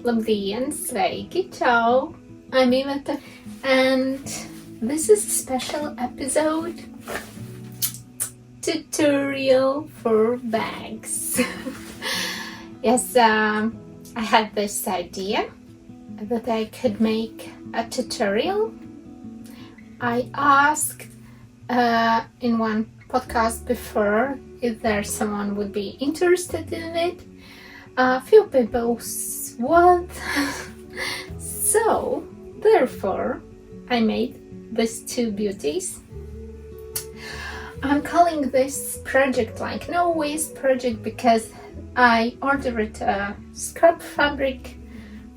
Labdien, sveiki, ciao! I'm Iveta, and this is a special episode tutorial for bags. Yes, I had this idea that I could make a tutorial. I asked in one podcast before if there's someone would be interested in it. A few people would. So therefore I made these two beauties. I'm calling this project like no waste project because I ordered a scrap fabric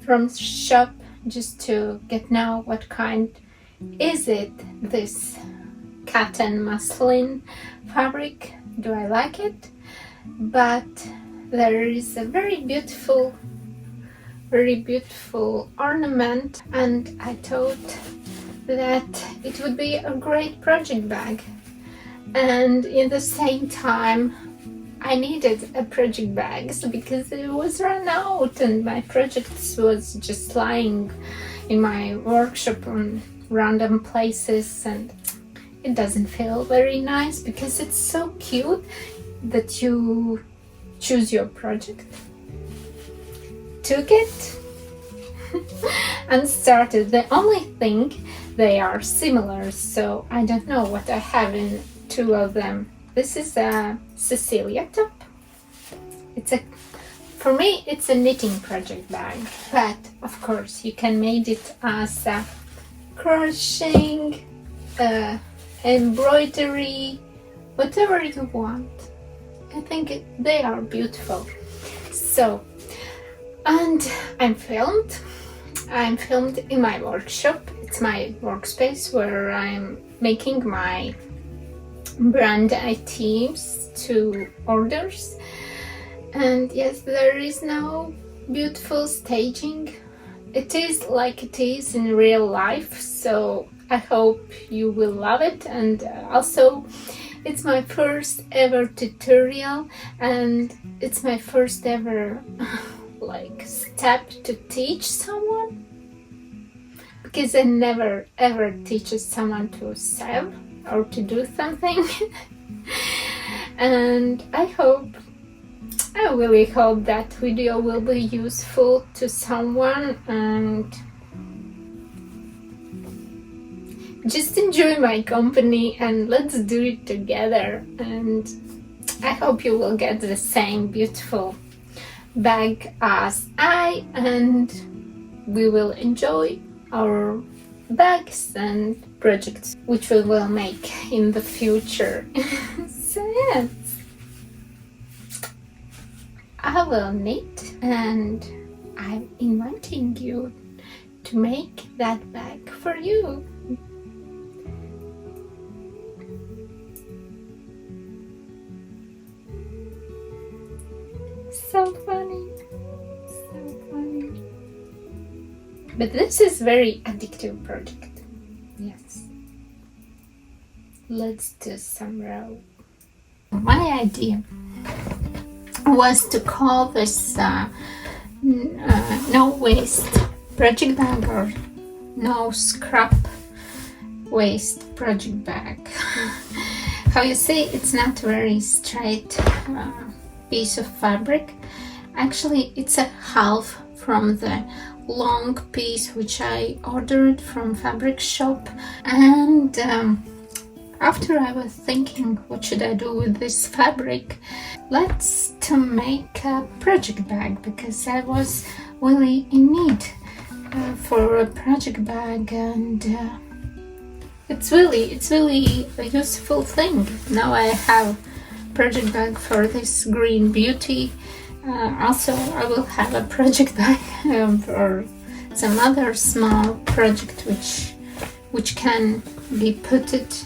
from shop just to get know what kind is it, this cotton muslin fabric. Do I like it? But there is a very beautiful ornament, and I thought that it would be a great project bag. And in the same time I needed a project bag because it was run out and my projects was just lying in my workshop on random places, and it doesn't feel very nice because it's so cute that you choose your project, took it and started. The only thing, they are similar, so I don't know what I have in two of them. This is a Cecilia top. For me it's a knitting project bag, but of course you can make it as a crocheting, embroidery, whatever you want. I think they are beautiful. So, and I'm filmed in my workshop. It's my workspace where I'm making my brand items to orders. And yes, there is no beautiful staging. It is like it is in real life, so I hope you will love it. And also it's my first ever tutorial, and it's my first ever step to teach someone, because I never ever teach someone to sew or to do something. And I really hope that video will be useful to someone, and just enjoy my company and let's do it together. And I hope you will get the same beautiful bag as I, and we will enjoy our bags and projects which we will make in the future. So yes, I will knit, and I'm inviting you to make that bag for you. So funny, so funny. But this is very addictive project. Yes. Let's do some row. My idea was to call this no waste project bag, or no scrap waste project bag. How you see, it's not very straight piece of fabric. Actually it's a half from the long piece which I ordered from fabric shop. And after I was thinking what should I do with this fabric, let's to make a project bag, because I was really in need for a project bag, and it's really a useful thing. Now I have project bag for this green beauty. Also I will have a project bag for some other small project which can be put it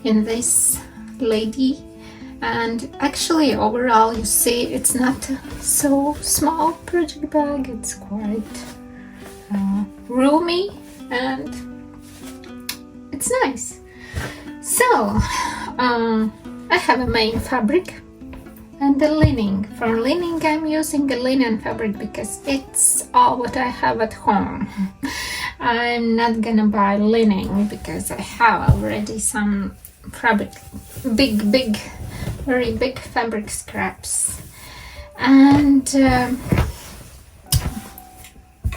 in this lady. And actually overall you see it's not so small project bag, it's quite roomy and it's nice. So I have a main fabric And the lining. For lining, I'm using a linen fabric because it's all what I have at home. I'm not gonna buy lining because I have already some fabric, very big fabric scraps. And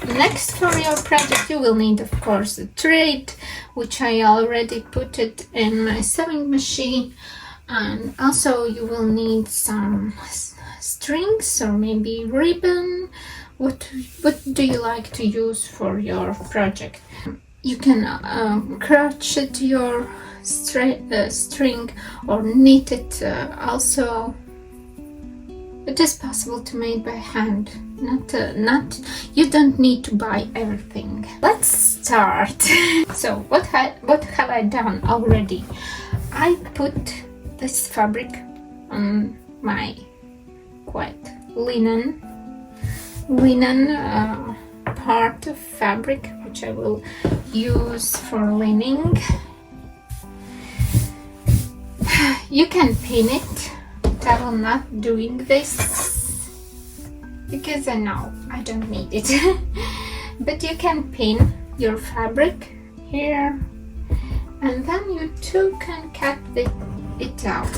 next, for your project, you will need, of course, a thread, which I already put it in my sewing machine. And also you will need some strings or maybe ribbon. What do you like to use for your project? You can crochet your string or knit it also. It is possible to make by hand. Not you don't need to buy everything. Let's start. So what have I done already? I put this fabric on my quite linen part of fabric, which I will use for lining. You can pin it, but I will not doing this because I know I don't need it. But you can pin your fabric here, and then you too can cut it out.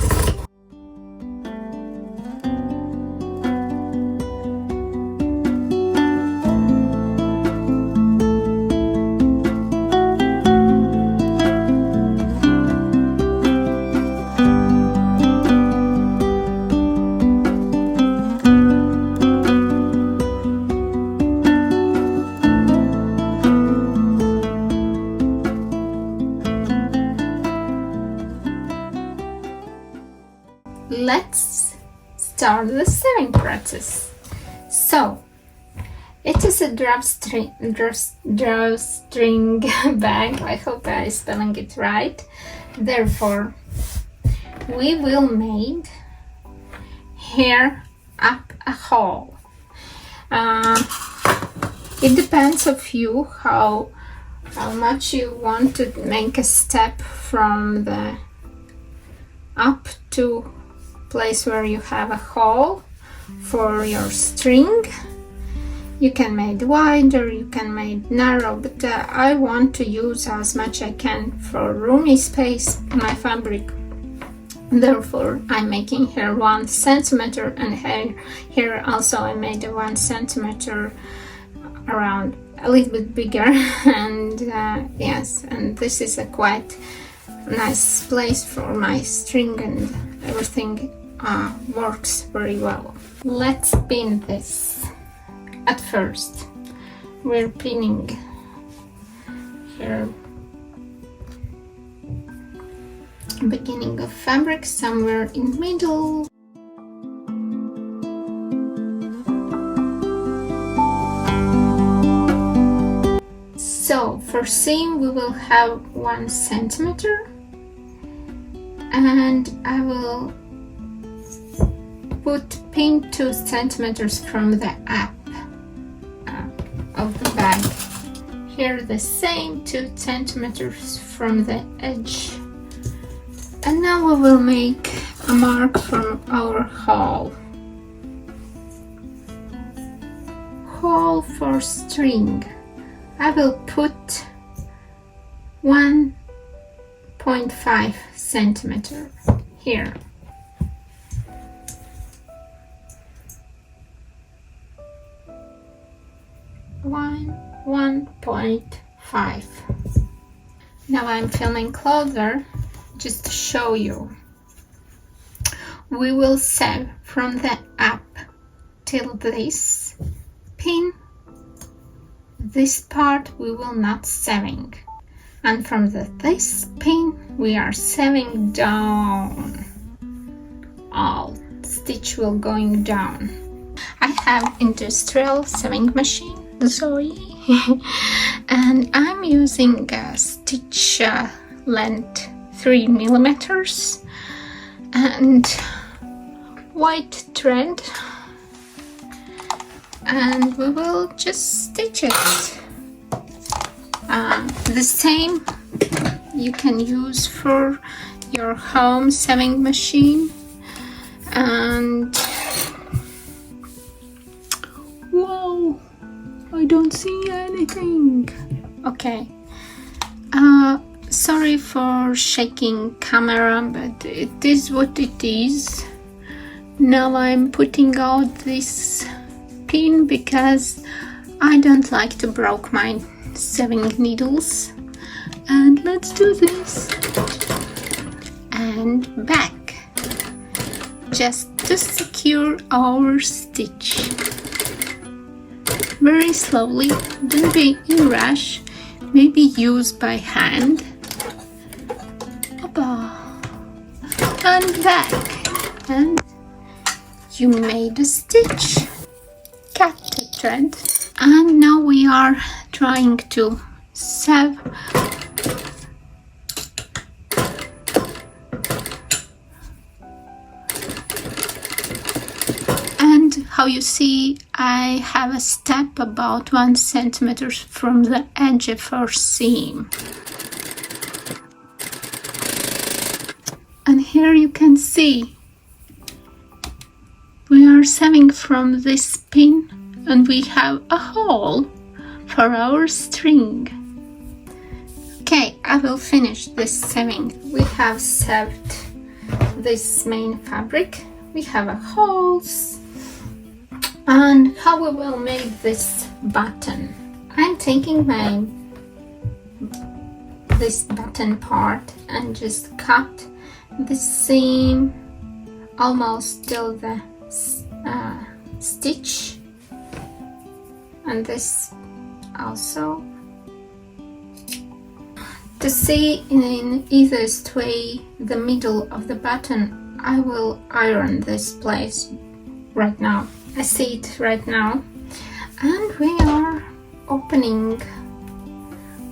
Let's start the sewing process. So it is a drawstring bag. I hope I'm spelling it right. Therefore, we will make here up a hole. It depends of you how much you want to make a step from the up to place where you have a hole for your string. You can make wide or you can make narrow, but I want to use as much I can for roomy space my fabric. Therefore, I'm making here 1 centimeter, and here also I made a 1 centimeter around, a little bit bigger. And yes, and this is a quite nice place for my string, and everything works very well. Let's pin this. At first, we're pinning here beginning of fabric somewhere in middle. So for seam we will have 1 centimeter, and I will put pin 2 centimeters from the up of the bag. Here the same 2 centimeters from the edge. And now we will make a mark from our hole. Hole for string. I will put 1.5 centimeter here. 1.5. Now I'm filming closer just to show you. We will sew from the up till this pin. This part we will not sewing, and from this pin we are sewing down. All stitch will going down. I have industrial sewing machine, Zoe, and I'm using a stitch length 3 millimeters and white thread, and we will just stitch it. The same you can use for your home sewing machine. And wow, I don't see anything. Okay, sorry for shaking camera, but it is what it is. Now I'm putting out this pin because I don't like to break my sewing needles. And let's do this. And back, just to secure our stitch. Very slowly, don't be in rush, maybe use by hand. And back, and you made a stitch. Cut the thread, and now we are trying to sew. And how you see, I have a step about 1 centimeter from the edge of our seam. And here you can see we are sewing from this pin, and we have a hole for our string. Okay, I will finish this sewing. We have sewed this main fabric. We have a holes. And how we will make this button? I'm taking this button part and just cut the seam almost till the stitch, and this also. To see in easiest way the middle of the button, I will iron this place right now. I see it right now. And we are opening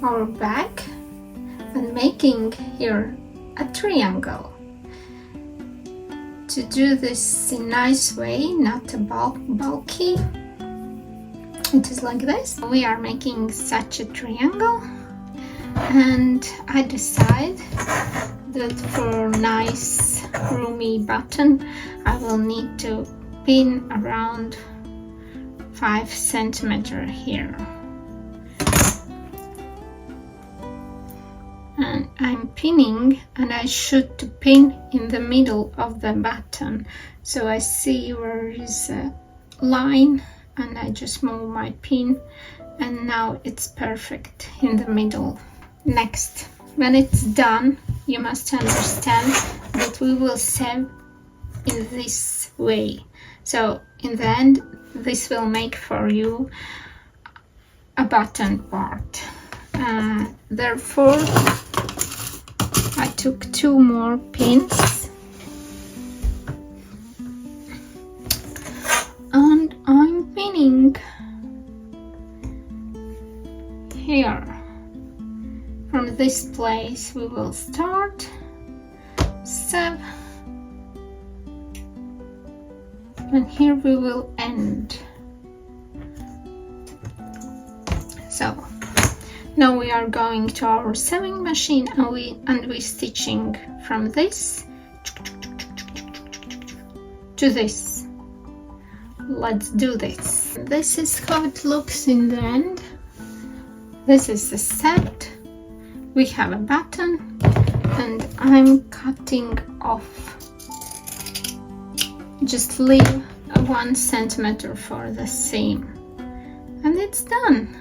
our bag and making here a triangle. To do this in a nice way, not bulky, it is like this. We are making such a triangle, and I decide that for nice roomy button I will need to pin around 5 centimeters here. And I'm pinning, and I should to pin in the middle of the button, so I see where is a line, and I just move my pin, and now it's perfect in the middle. Next, when it's done, you must understand that we will sew in this way. So in the end, this will make for you a button part. Therefore, I took 2 more pins, and I'm pinning here. From this place we will start, sew, and here we will end. So now we are going to our sewing machine, and we stitching from this to this. Let's do this. This is how it looks in the end. This is the set. We have a button, and I'm cutting off. Just leave 1 centimeter for the seam, and it's done.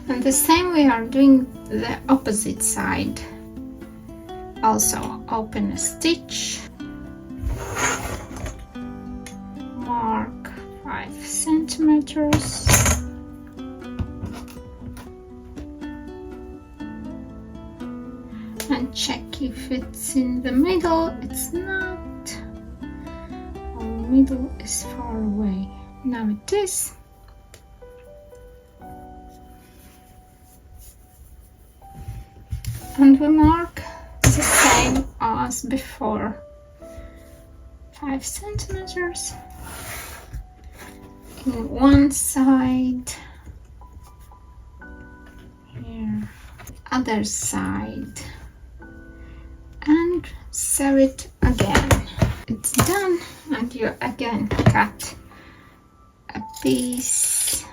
And the same we are doing the opposite side. Also open a stitch, mark 5 centimeters, and check if it's in the middle. It's not. Our middle is far away. Now it is. And we mark the same as before, 5 centimeters in one side, here, other side, and sew it again. it's done, and you again cut a piece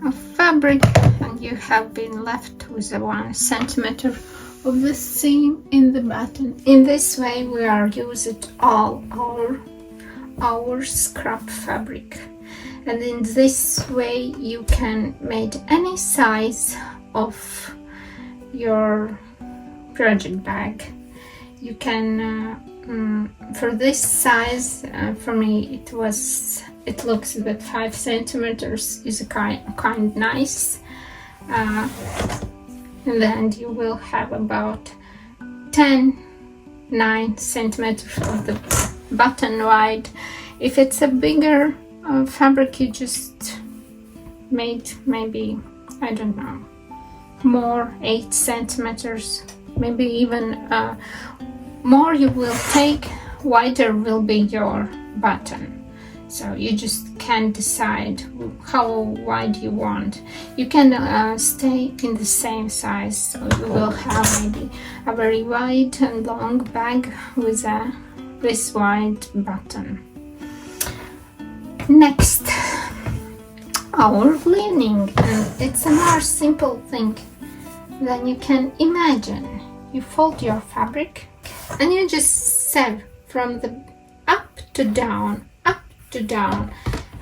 of fabric, and you have been left with a 1 centimeter of the seam in the button. In this way we are using all our scrap fabric, and in this way you can make any size of your project bag. You can for this size, for me it looks that 5 centimeters is a kind nice, and then you will have about 9 centimeters of the button wide. If it's a bigger fabric, you just made maybe, I don't know, more 8 centimeters, maybe even more you will take, wider will be your button. So you just can decide how wide you want. You can stay in the same size, so you will have maybe a very wide and long bag with this wide button. Next, our lining, and it's a more simple thing than you can imagine. You fold your fabric and you just sew from the up to down,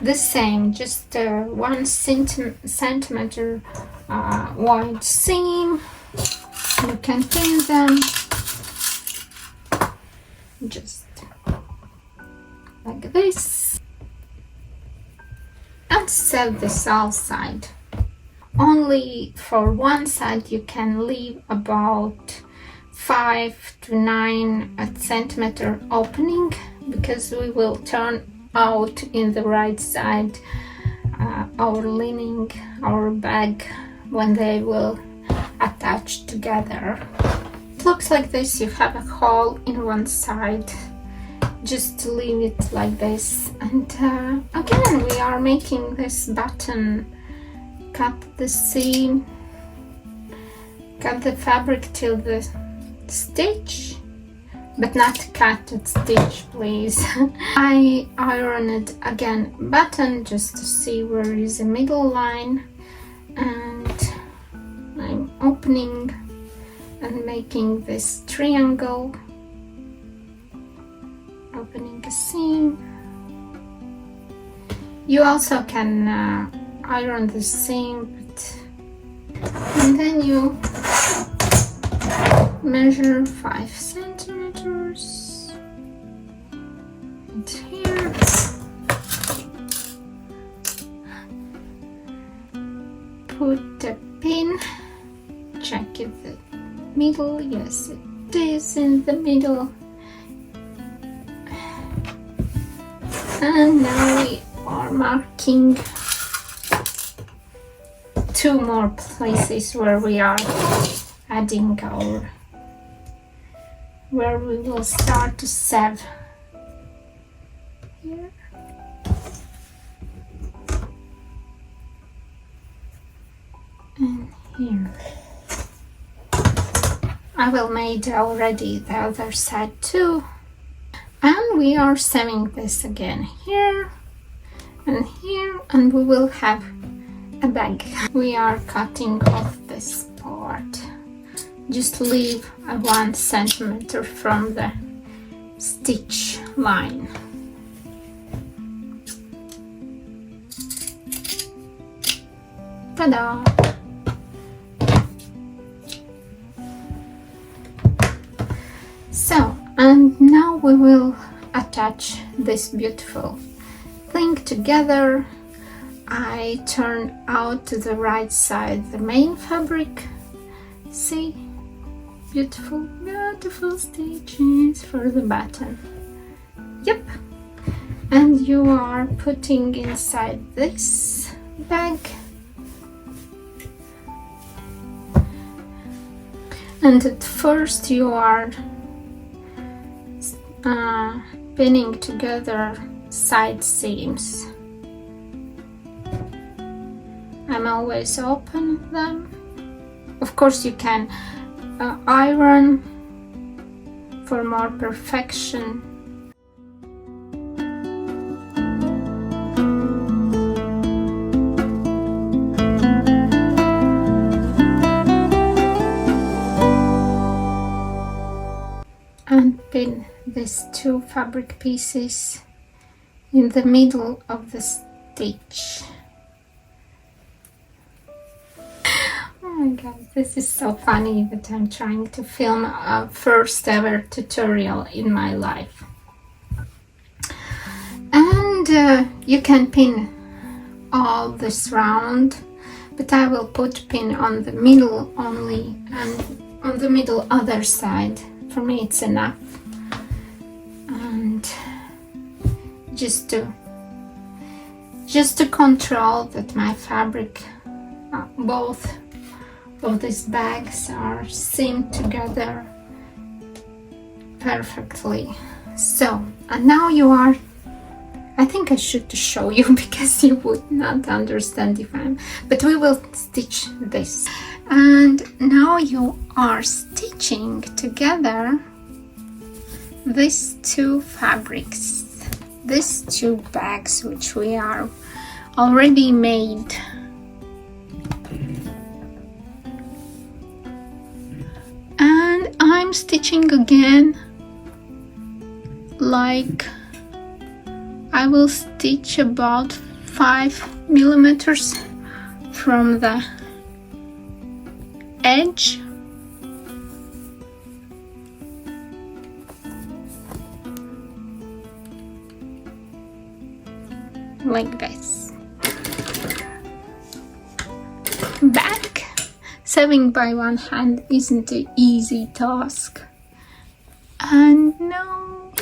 the same, just 1 centimeter wide seam. You can pin them just like this, and sew this all side. Only for one side you can leave about 5 to 9 centimeter opening, because we will turn out in the right side our lining, our bag, when they will attach together. It looks like this. You have a hole in one side, just leave it like this, and again we are making this button. Cut the seam, cut the fabric till the stitch, but not cut the stitch, please. I ironed again button just to see where is the middle line, and I'm opening and making this triangle, opening a seam. You also can iron the seam, and then you measure 5 centimeters, and here put the pin, check if the middle, yes it is in the middle, and now we are marking 2 more places where we are adding our, where we will start to sew. Here and here. I will make already the other side too, and we are sewing this again here and here, and we will have a bag. We are cutting off this part. Just leave a 1 centimeter from the stitch line. Ta-da! So, and now we will attach this beautiful thing together. I turn out to the right side the main fabric. See? Beautiful, beautiful stitches for the button. Yep. And you are putting inside this bag. And at first you are pinning together side seams. I'm always open them. Of course you can iron for more perfection, two fabric pieces in the middle of the stitch. Oh my god, this is so funny that I'm trying to film a first ever tutorial in my life. And you can pin all this round, but I will put pin on the middle only, and on the middle other side. For me it's enough. And just to control that my fabric, both of these bags are seamed together perfectly. So, and now you are, I think I should show you because you would not understand if I'm, but we will stitch this. And now you are stitching together these two fabrics, these two bags which we are already made. And I'm stitching again, like I will stitch about 5 millimeters from the edge. Like this. Back. Sewing by one hand isn't an easy task. And no.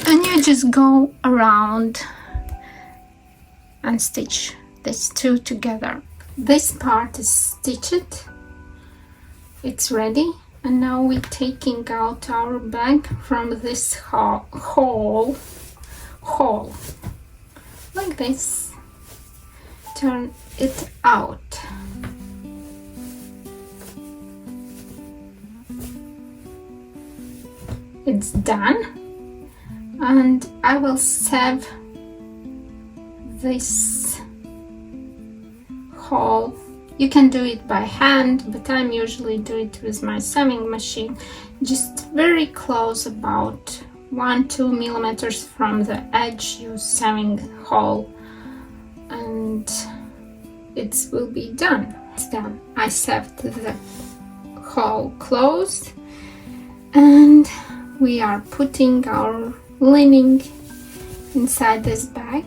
And you just go around and stitch these two together. This part is stitched. It's ready. And now we're taking out our bag from this hole, like this. Turn it out. It's done. And I will sew this hole. You can do it by hand, but I'm usually do it with my sewing machine, just very close, about 1-2 millimeters from the edge you sewing hole, and it will be done. It's done. I sewed the hole closed, and we are putting our lining inside this bag.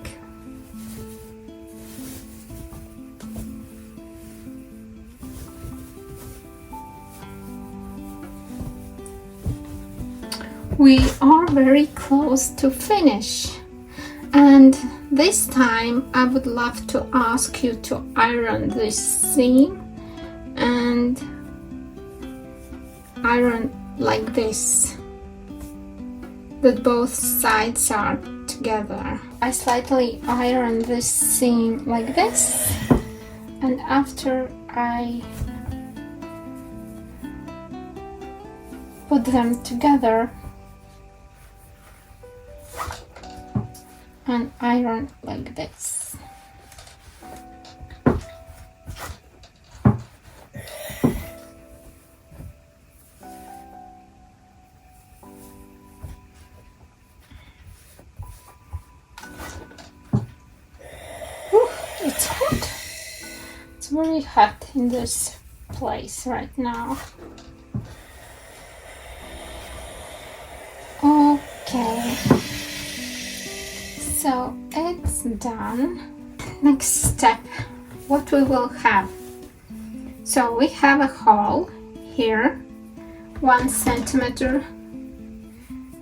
We are very close to finish, and this time I would love to ask you to iron this seam and iron like this, that both sides are together. I slightly iron this seam like this, and after I put them together and iron like this. Whew, it's hot. It's very hot in this place right now. Okay. So it's done. Next step, what we will have. So we have a hole here, 1 centimeter.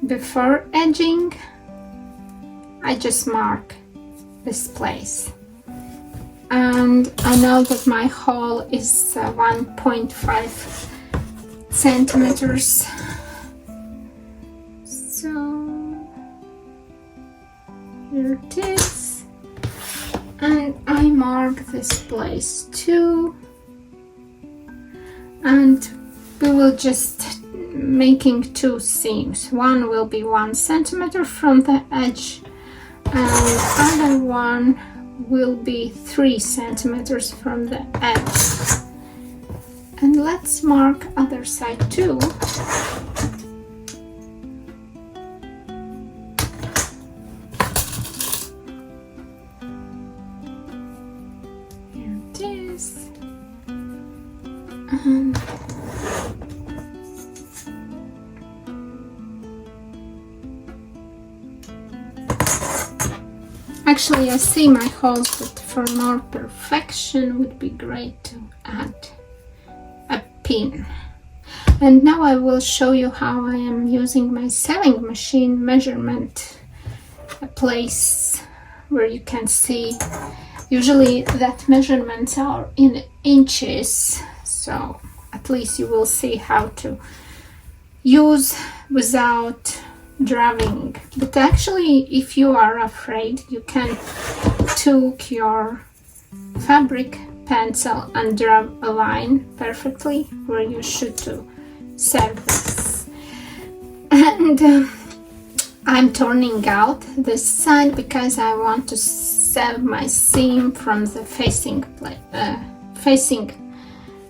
Before edging, I just mark this place. And I know that my hole is 1.5 centimeters. So here it is, and I mark this place too, and we will just making 2 seams. One will be 1 centimeter from the edge, and other one will be 3 centimeters from the edge. And let's mark other side too. Here it is. And actually, I see my holes, but for more perfection would be great to add a pin. And now I will show you how I am using my sewing machine measurement, a place where you can see. Usually that measurements are in inches, so at least you will see how to use without drawing. But actually, if you are afraid, you can take your fabric pencil and draw a line perfectly where you should to sew this. And I'm turning out this side because I want to sew my seam from the facing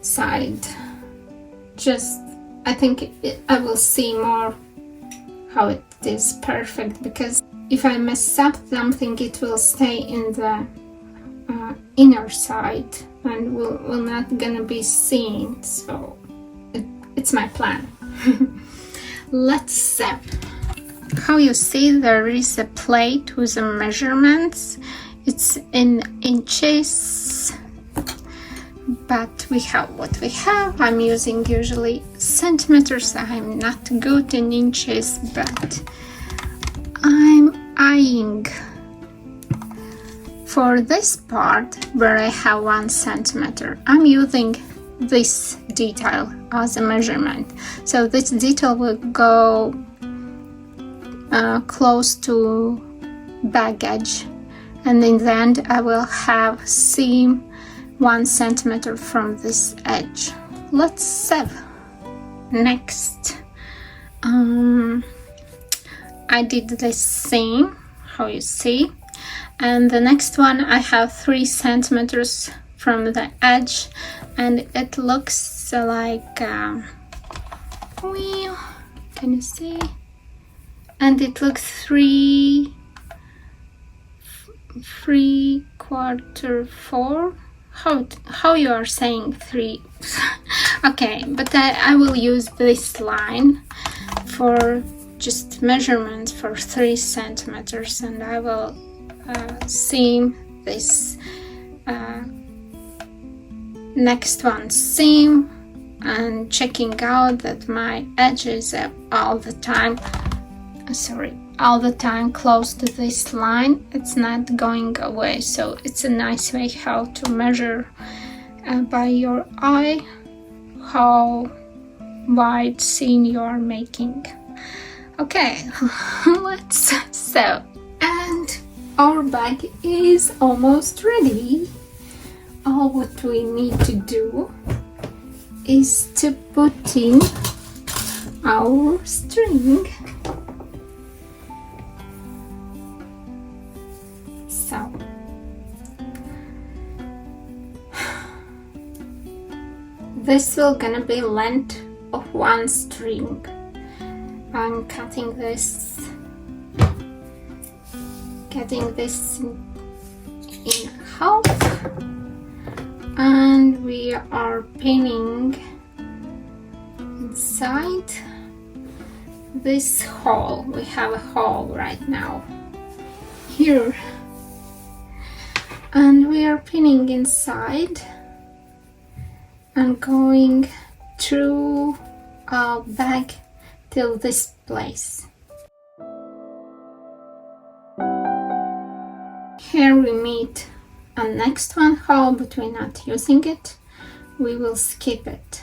side. Just, I think I will see more how it is perfect, because if I mess up something, it will stay in the inner side and will not gonna be seen. So it's my plan. Let's sew. How you see, there is a plate with the measurements. It's in inches, but we have what we have. I'm using usually centimeters. I'm not good in inches, but I'm eyeing for this part where I have 1 centimeter. I'm using this detail as a measurement, so this detail will go close to back edge, and in the end I will have seam 1 centimeter from this edge. Let's sew. Next, I did this seam, how you see, and the next one I have 3 centimeters from the edge, and it looks like wheel. Can you see? And it looks 3/4. How you are saying 3? Okay, but I will use this line for just measurements for 3 centimeters, and I will seam this next one seam, and checking out that my edges are all the time close to this line. It's not going away, so it's a nice way how to measure by your eye how wide seam you are making. Okay, let's sew. And our bag is almost ready. All what we need to do is to put in our string. So this will gonna be length of 1 string. I'm cutting this in half, and we are pinning inside this hole. We have a hole right now here, and we are pinning inside and going through our bag till this place. Here we meet a next one hole, but we're not using it. We will skip it.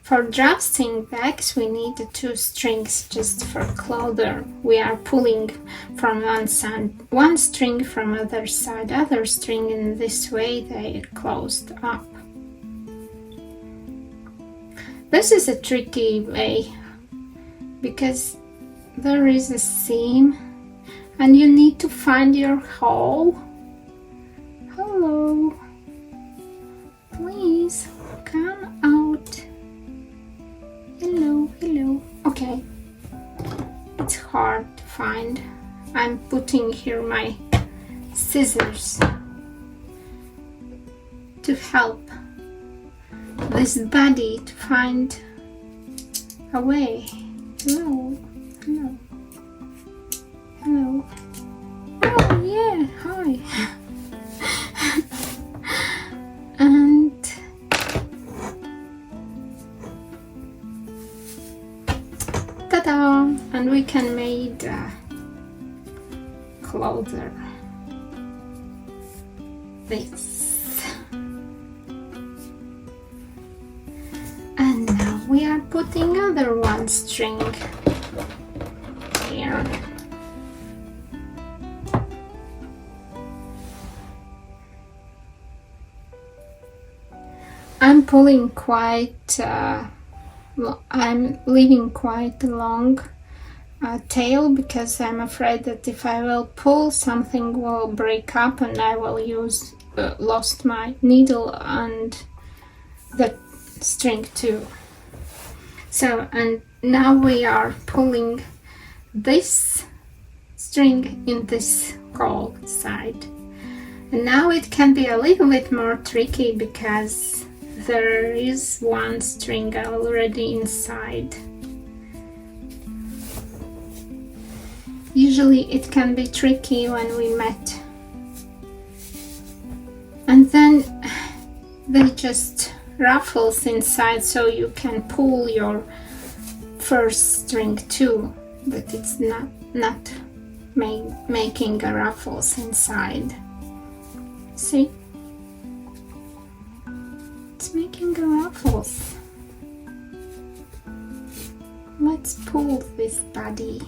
For drawstring bags, we need the 2 strings just for closure. We are pulling from one side, 1 string from other side, other string, in this way they closed up. This is a tricky way because there is a seam, and you need to find your hole. Hello, please come out. Hello, hello. Okay, it's hard to find. I'm putting here my scissors to help this body to find a way. Hello, hello, hello. Oh yeah, hi. And ta-da! And we can make closer. This. And now we are putting other one string here. I'm pulling quite, I'm leaving quite a long tail because I'm afraid that if I will pull, something will break up and I will use lost my needle and the string too. So, and now we are pulling this string in this gold side. And now it can be a little bit more tricky because there is one string already inside. Usually it can be tricky when we met. And then they just ruffles inside, so you can pull your first string too, but it's not making a ruffles inside. See? It's making a ruffles. Let's pull this body.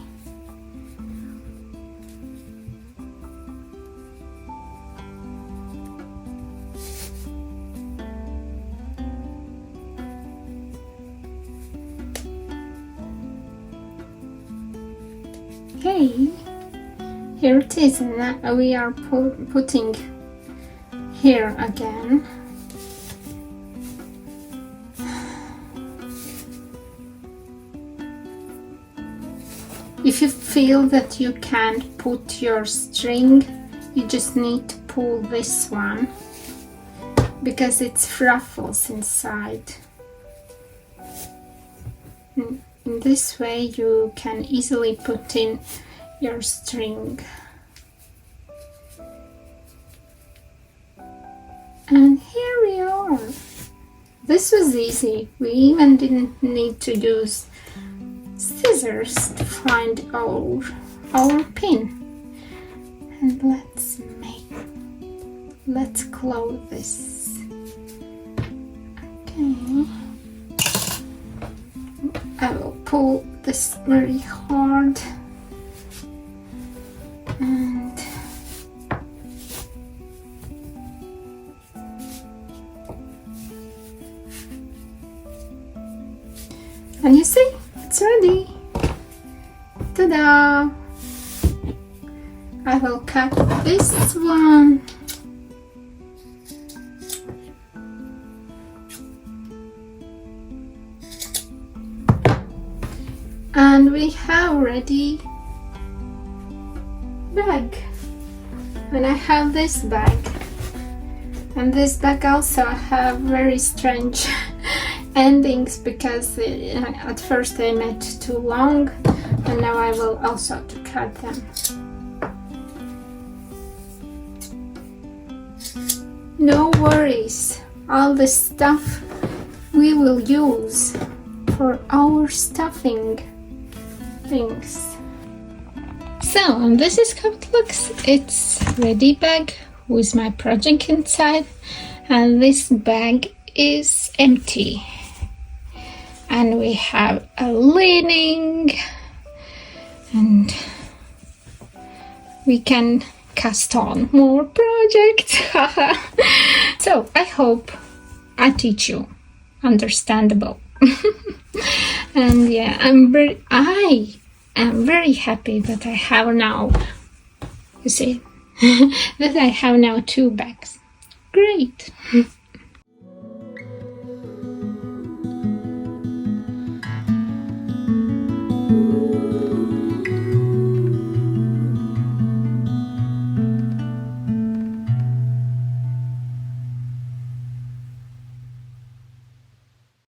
Okay, here it is, and now we are putting here again. If you feel that you can't put your string, you just need to pull this one because it's ruffles inside. In this way you can easily put in your string. And here we are. This was easy. We even didn't need to use scissors to find our pin. And let's close this. Okay. I will pull this very hard and you see, it's ready. Ta-da! I will cut this one. And we have ready bag. And I have this bag. And this bag also have very strange endings because at first they made too long, and now I will also to cut them. No worries, all the stuff we will use for our stuffing things. So, and this is how it looks. It's ready bag with my project inside, and this bag is empty. And we have a lining, and we can cast on more projects. So I hope I teach you understandable. And yeah, I am very happy that I have now You see, that I have now 2 bags. Great.